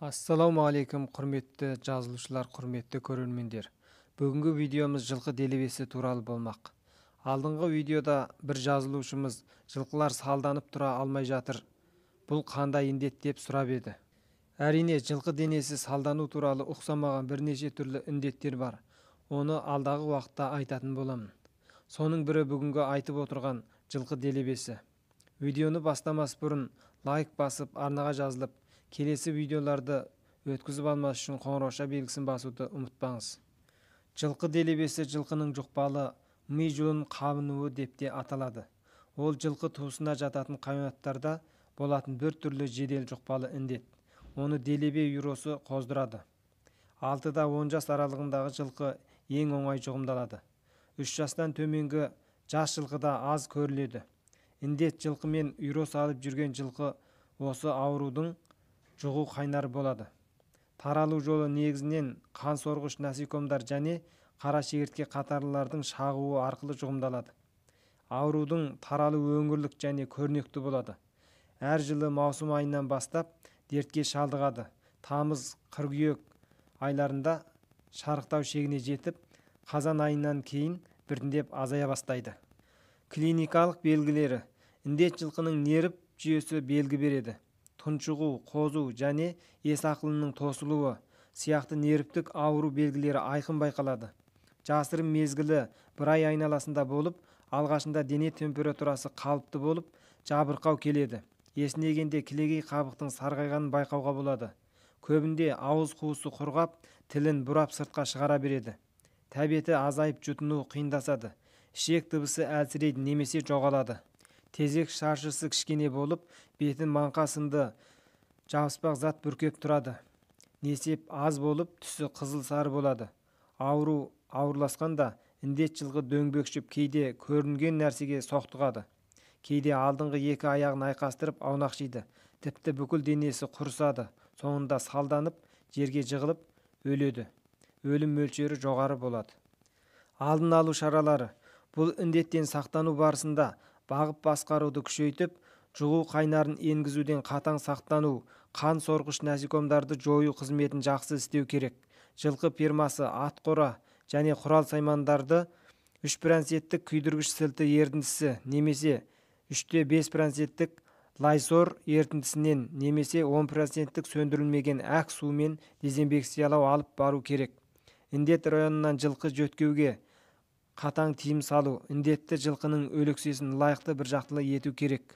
Assalamu алейкум, құрметті жазылушылар, құрметті көрермендер. Бүгінгі видеомыз жылқы делебесі туралы болмақ. Алдыңғы видеода бір жазылушымыз жылқылар салданып тұра алмай жатыр, бұл қандай індет деп сұрап еді. Әрине, жылқы денесі салдану туралы ұқсамаған бірнеше түрлі індеттер бар. Оны алдағы уақытта айтатын боламын. Соның бірі бүгінгі айтып отырған жылқы делебесі. Видеоны бастамас бұрын лайк басып, арнаға жазылып, келесі видеоларды өткізіп алмас үшін қоңырауша белгісін басуды ұмытпаңыз. Жылқы делебесі жылқының жұқпалы ми жолын қабынуы деп те аталады. Ол жылқы туысына жататын хайуанаттарда болатын бір түрлі жедел жұқпалы індет. Оны делебе вирусы қоздырады. 6-10 жас аралығындағы жылқы ең оңай жұғымдалады. 3 жастан төменгі жас жылқыда аз көріледі. Індет жылқымен вирус алып жүрген жылқы осы аурудың жұғу қайнары болады. Таралу жолы негізінен қан сорғыш насекомдар және қара шегіртке қатарлылардың шағуы арқылы жұғымдалады. Аурудың таралу өңірлік және көрнекті болады. Әр жылы маусым айынан бастап дертке шалдығады. Тамыз, қыркүйек айларында шарықтау шегіне жетіп, қазан айынан кейін біртіндеп азая бастайды. Клиникалық белгілері: індет жылқының нерв жүйесі белгі береді. Тұншығу, қозу және ес ақылының тосылуы сияқты нервтік ауру белгілері айқын байқалады. Жасырын мезгілі бір ай айналасында болып, алғашында дене температурасы қалыпты болып, жабырқау келеді. Есінегенде кілегей қабықтың сарғайғанын байқауға болады. Көбінде ауыз қуысы құрғап, тілін бұрап сыртқа шығара береді. Тәбеті азайып, жұтыну қиындасады. Ішек дыбысы әлсірейді немесе жоғалады. Тезек шаршысы кішкене болып, бетін маңқа сынды жабыспақ зат бүркеп тұрады. Несеп аз болып, түсі қызыл сары болады. Ауру ауырласқанда індет жылқы дөңбекшіп, кейде көрінген нәрсеге соқтығады. Кейде алдыңғы екі аяғын айқастырып аунақшиды. Тіпті бүкіл денесі құрысады. Соңында салданып, жерге жығылып өледі. Өлім мөлшері жоғары болады. Алдын алу шаралары: бұл індеттен сақтану барысында бағып басқаруды күшейтіп, жұғу қайнарын енгізуден қатаң сақтану, қан сорғыш насекомдарды жою қызметін жақсы істеу керек. Жылқы пермасы, ат қора және құрал саймандарды 3% күйдіргіш сілті ерітіндісі немесе 3-5% лайсор ерітіндісінен немесе 10% сөндірілмеген әк сумен дезинфекциялау алып бару керек. Індет районынан жылқы жөткеуге қатаң тыйым салу, індетті жылқының өлексесін лайықты бір жақтылы ету керек.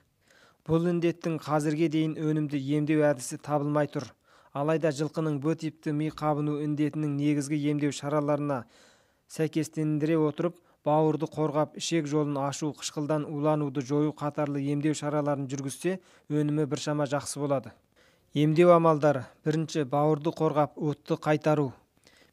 Бұл індеттің қазірге дейін өнімді емдеу әдісі табылмай тұр. Алайда жылқының Б типті ми қабыну індетінің негізгі емдеу шараларына сәйкестендіре отырып, бауырды қорғап, ішек жолын ашу, қышқылдан улануды жою қатарлы емдеу шараларын жүргізсе, өнімі біршама жақсы болады. Емдеу амалдары: бірінші, бауырды қорғап, уытты қайтару.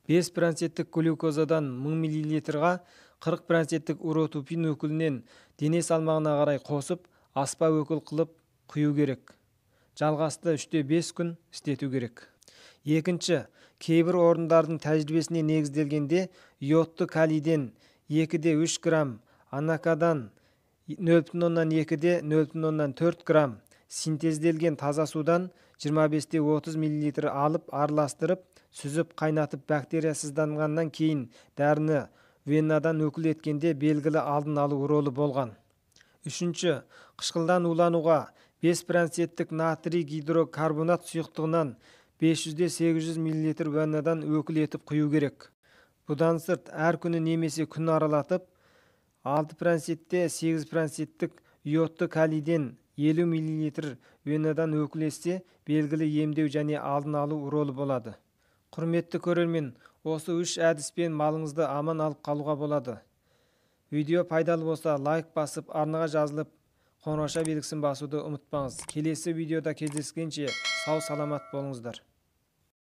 5% глюкозадан 1000 мл-ға 40% уротупин өкілінен дене салмағына қарай қосып, аспа өкіл қылып құю керек. Жалғасты 3-5 күн істету керек. Екінші, кейбір орындардың тәжірибесіне негізделгенде йодты калийден 2-3 грамм, анакадан 0,2-0,4 грамм, синтезделген таза судан 25-30 мл алып араластырып, сүзіп қайнатып бактериясызданғаннан кейін дәріні венадан өкіл еткенде белгілі алдын алу ролы болған. Үшінші, қышқылдан улануға 5% натрий гидрокарбонат сұйықтығынан 500-800 мл венадан өкіл етіп құю керек. Бұдан сырт, әр күні немесе күн аралатып, 6-8% йодты калийден 50 мл венадан өкіл етсе, белгілі емдеу және алдын алу ролы болады. Құрметті көрермен, осы 3 әдіспен малыңызды аман алып қалуға болады. Видео пайдалы болса, лайк басып, арнаға жазылып, қоңырауша белгісін басуды ұмытпаңыз. Келесі видеода кездескенше сау саламат болыңыздар.